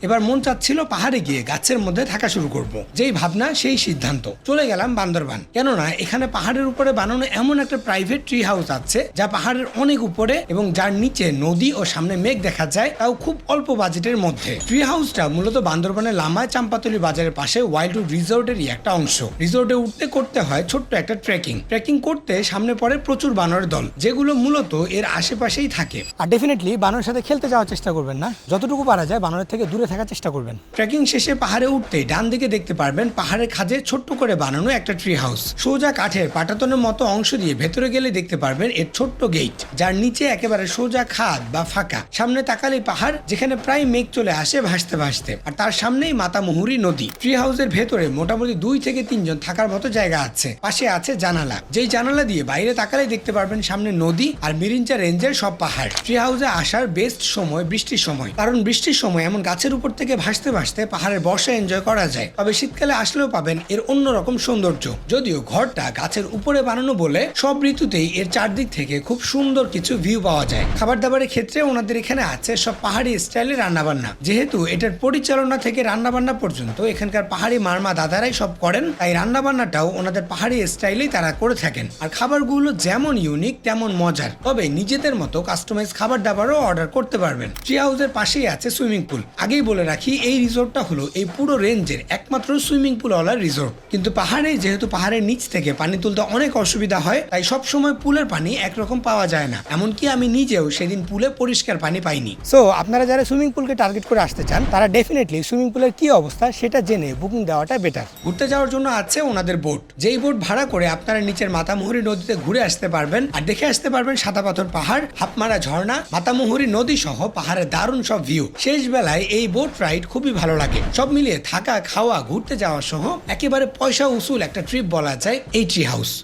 এবার মন চাচ্ছিল পাহাড়ে গিয়ে গাছের মধ্যে থাকা শুরু করব। যেই ভাবনা সেই সিদ্ধান্ত। চলে গেলাম বান্দরবান। কেননা এখানে পাহাড়ের উপরে বানানো এমন একটা প্রাইভেট ট্রি হাউস আছে যা পাহাড়ের অনেক উপরে এবং যার নিচে নদী ও সামনে মেঘ দেখা যায়, তাও খুব অল্প বাজেটের মধ্যে। ট্রি হাউসটা মূলত বান্দরবানের লামায় চাম্পাতলি বাজারের পাশে ওয়াইল্ডউড রিসোর্টেরই একটা অংশ। রিসোর্টে উঠতে করতে হয় ছোট্ট একটা ট্রেকিং করতে সামনে পড়ে প্রচুর বানরের দল, যেগুলো মূলত এর আশেপাশেই থাকে। আর ডেফিনেটলি বানরের সাথে খেলতে যাওয়ার চেষ্টা করবেন না, যতটুকু পারা যায় বানরের থেকে দূরে থাকার চেষ্টা করবেন। ট্রেকিং শেষে পাহাড়ে উঠতেই ডান দিকে দেখতে পারবেন পাহাড়ের খাঁজে ছোট্ট করে বানানো একটা ট্রি হাউস। সোজা কাঠের পাটাতনের মতো অংশ দিয়ে ভেতরে গেলে দেখতে পারবেন এর ছোট্ট গেট, যার নিচে একেবারে সোজা খাদ বা ফাঁকা। সামনে তাকালেই পাহাড়, যেখানে প্রায় মেঘ চলে আসে ভাসতে ভাসতে, আর তার সামনেই মাতামুহুরী নদী। ট্রি হাউসের ভেতরে মোটামুটি 2 থেকে 3 জন থাকার মতো জায়গা আছে। পাশে আছে জানালা, যেই জানালা দিয়ে বাইরে তাকালেই দেখতে পারবেন সামনে নদী আর মিরিঞ্চা রেঞ্জের সব পাহাড়। ট্রি হাউসে আসার বেস্ট সময় বৃষ্টির সময়, কারণ বৃষ্টির সময় এমন গাছের উপর থেকে ভাসতে ভাসতে পাহাড়ের বর্ষা এনজয় করা যায়। তবে শীতকালে আসলেও পাবেন এর অন্যরকম সৌন্দর্য। যদিও ঘরটা গাছের উপরে বানানো বলে সব ঋতুতেই এর চারদিক থেকে খুব সুন্দর কিছু ভিউ পাওয়া যায়। খাবার দাবারের ক্ষেত্রে ওনাদের এখানে আছে সব পাহাড়ি স্টাইলে রান্নাবান্না। যেহেতু এটার পরিচালনা থেকে রান্নাবান্না পর্যন্ত এখানকার পাহাড়ি মারমা দাদারাই সব করেন, তাই রান্নাবান্নাটাও ওনাদের পাহাড়ি স্টাইলেই তারা করে থাকেন। আর খাবারগুলো যেমন ইউনিক তেমন মজার। তবে নিজেদের মতো কাস্টমাইজ খাবার দাবারও অর্ডার করতে পারবেন। ট্রি হাউসের পাশেই আছে সুইমিং পুল। আগেই বলে রাখি, এই রিসোর্টটা হলো এই পুরো রেঞ্জের একমাত্র সুইমিং পুল ওয়ালা রিসোর্ট। কিন্তু পাহাড়ে যেহেতু পাহাড়ের নিচ থেকে পানি তুলতে অনেক অসুবিধা হয়, তাই সব সময় পুলের পানি একরকম পাওয়া যায় না। এমনকি আমি নিজেও সেদিন পুলে পরিষ্কার পানি পাইনি। সো আপনারা যারা সুইমিং পুলকে টার্গেট করে আসতে চান, তারা ডেফিনেটলি সুইমিং পুলের কি অবস্থা সেটা জেনে বুকিং দেওয়াটা বেটার। ঘুরতে যাওয়ার জন্য আছে ওনাদের বোট, যেই বোট ভাড়া করে আপনারা নিচের মাতামুহুরী নদীতে ঘুরে আসতে পারবেন আর দেখে আসতে পারবেন সাদা পাথর পাহাড়, হাফমারা ঝর্ণা, মাতামুহুরী নদী সহ পাহাড়ের দারুণ সব ভিউ। শেষ বেলায় এই বোট রাইড খুবই ভালো লাগে। সব মিলিয়ে থাকা, খাওয়া, ঘুরতে যাওয়া সহ একেবারে পয়সা উসুল একটা ট্রিপ বলা যায় এই ট্রি হাউস।